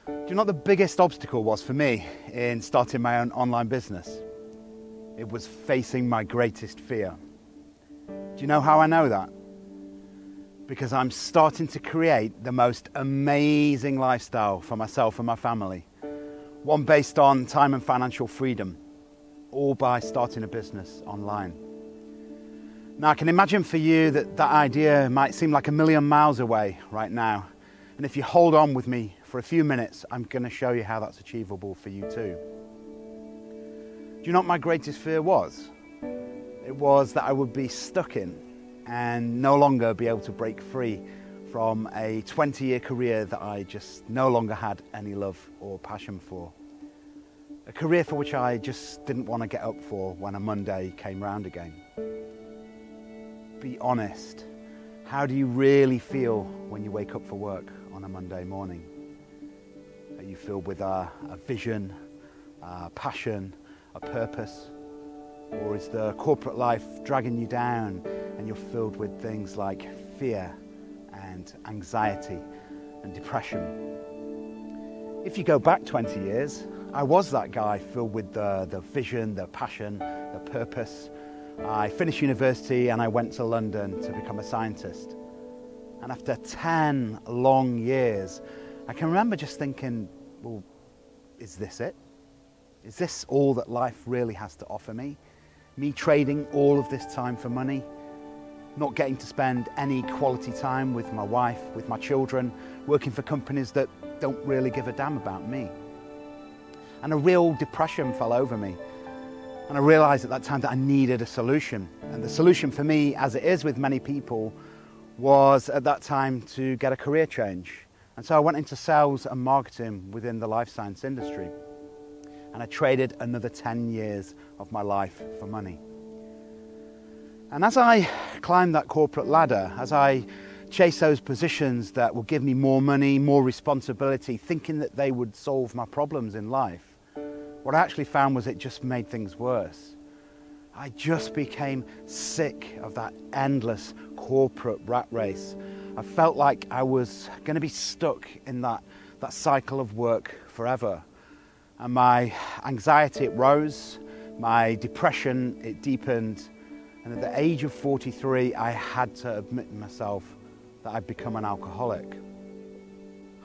Do you know what the biggest obstacle was for me in starting my own online business? It was facing my greatest fear. Do you know how I know that? Because I'm starting to create the most amazing lifestyle for myself and my family. One based on time and financial freedom, all by starting a business online. Now I can imagine for you that idea might seem like a million miles away right now. And if you hold on with me for a few minutes, I'm going to show you how that's achievable for you too. Do you know what my greatest fear was? It was that I would be stuck in and no longer be able to break free from a 20-year career that I just no longer had any love or passion for. A career for which I just didn't want to get up for when a Monday came round again. Be honest, how do you really feel when you wake up for work on a Monday morning? Are you filled with a vision, a passion, a purpose? Or is the corporate life dragging you down and you're filled with things like fear and anxiety and depression? If you go back 20 years, I was that guy filled with the vision, the passion, the purpose. I finished university and I went to London to become a scientist. And after 10 long years, I can remember just thinking, well, is this it? Is this all that life really has to offer me? Me trading all of this time for money? Not getting to spend any quality time with my wife, with my children, working for companies that don't really give a damn about me. And a real depression fell over me. And I realized at that time that I needed a solution. And the solution for me, as it is with many people, was at that time to get a career change. And so I went into sales and marketing within the life science industry. And I traded another 10 years of my life for money. And as I climbed that corporate ladder, as I chased those positions that would give me more money, more responsibility, thinking that they would solve my problems in life, what I actually found was it just made things worse. I just became sick of that endless corporate rat race. I felt like I was going to be stuck in that cycle of work forever. And my anxiety, it rose, my depression, it deepened. And at the age of 43, I had to admit to myself that I'd become an alcoholic.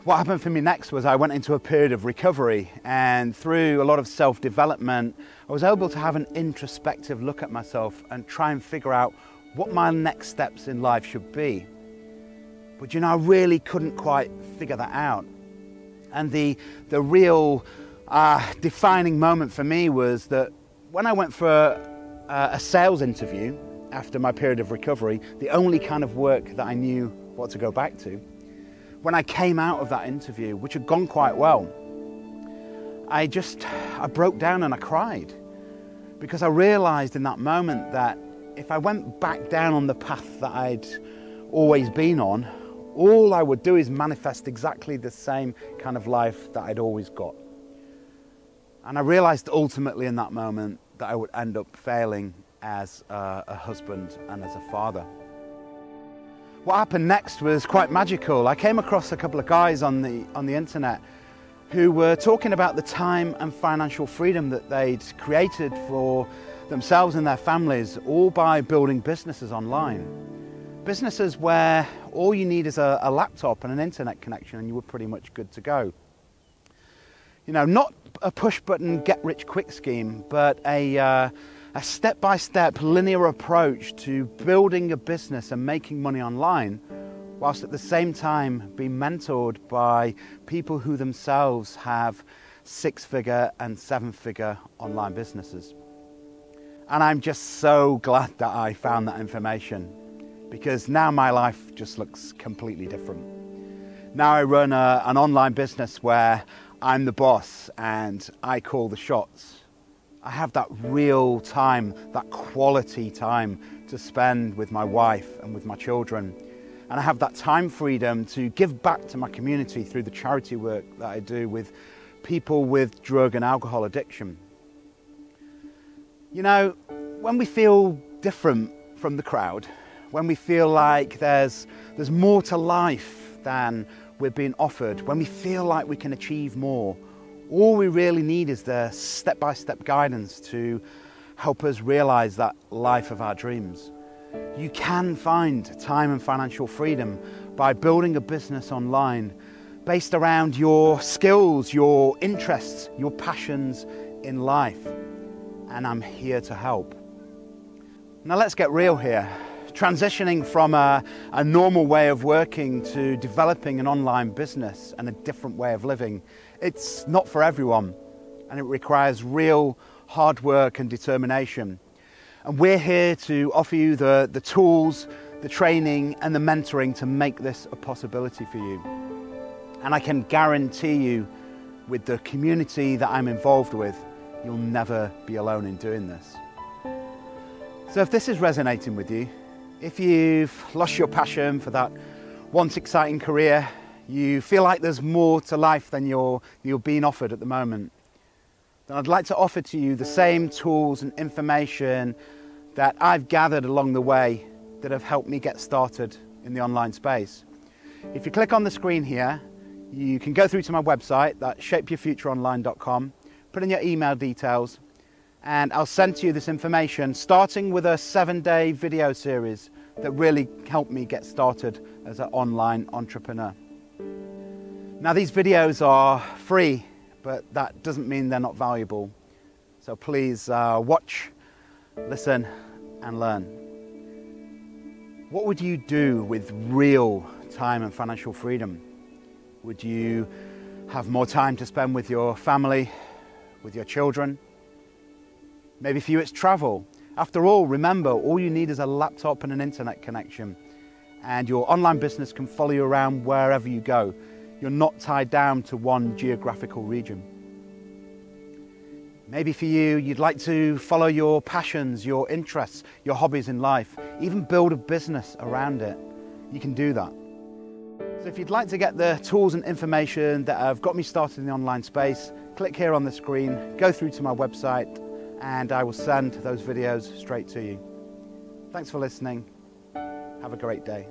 What happened for me next was I went into a period of recovery, and through a lot of self-development, I was able to have an introspective look at myself and try and figure out what my next steps in life should be. But you know, I really couldn't quite figure that out. And the real defining moment for me was that when I went for a sales interview after my period of recovery, the only kind of work that I knew what to go back to, when I came out of that interview, which had gone quite well, I broke down and I cried, because I realized in that moment that if I went back down on the path that I'd always been on, all I would do is manifest exactly the same kind of life that I'd always got. And I realized ultimately in that moment that I would end up failing as a husband and as a father. What happened next was quite magical. I came across a couple of guys on the internet who were talking about the time and financial freedom that they'd created for themselves and their families, all by building businesses online. Businesses where all you need is a laptop and an internet connection and you were pretty much good to go. You know, not a push-button get-rich-quick scheme, but a step-by-step linear approach to building a business and making money online, whilst at the same time being mentored by people who themselves have 6-figure and 7-figure online businesses. And I'm just so glad that I found that information, because now my life just looks completely different. Now I run an online business where I'm the boss and I call the shots. I have that real time, that quality time to spend with my wife and with my children. And I have that time freedom to give back to my community through the charity work that I do with people with drug and alcohol addiction. You know, when we feel different from the crowd, when we feel like there's more to life than we're being offered, when we feel like we can achieve more, all we really need is the step-by-step guidance to help us realize that life of our dreams. You can find time and financial freedom by building a business online based around your skills, your interests, your passions in life. And I'm here to help. Now let's get real here. Transitioning from a normal way of working to developing an online business and a different way of living, it's not for everyone, and it requires real hard work and determination. And we're here to offer you the tools, the training and the mentoring to make this a possibility for you. And I can guarantee you, with the community that I'm involved with, you'll never be alone in doing this. So if this is resonating with you, if you've lost your passion for that once exciting career, you feel like there's more to life than you're being offered at the moment, then I'd like to offer to you the same tools and information that I've gathered along the way that have helped me get started in the online space. If you click on the screen here, you can go through to my website, that's shapeyourfutureonline.com, put in your email details, and I'll send to you this information, starting with a 7-day video series that really helped me get started as an online entrepreneur. Now these videos are free, but that doesn't mean they're not valuable. So please watch, listen and learn. What would you do with real time and financial freedom? Would you have more time to spend with your family, with your children? Maybe for you it's travel. After all, remember, all you need is a laptop and an internet connection, and your online business can follow you around wherever you go. You're not tied down to one geographical region. Maybe for you, you'd like to follow your passions, your interests, your hobbies in life, even build a business around it. You can do that. So if you'd like to get the tools and information that have got me started in the online space, click here on the screen, go through to my website, and I will send those videos straight to you. Thanks for listening. Have a great day.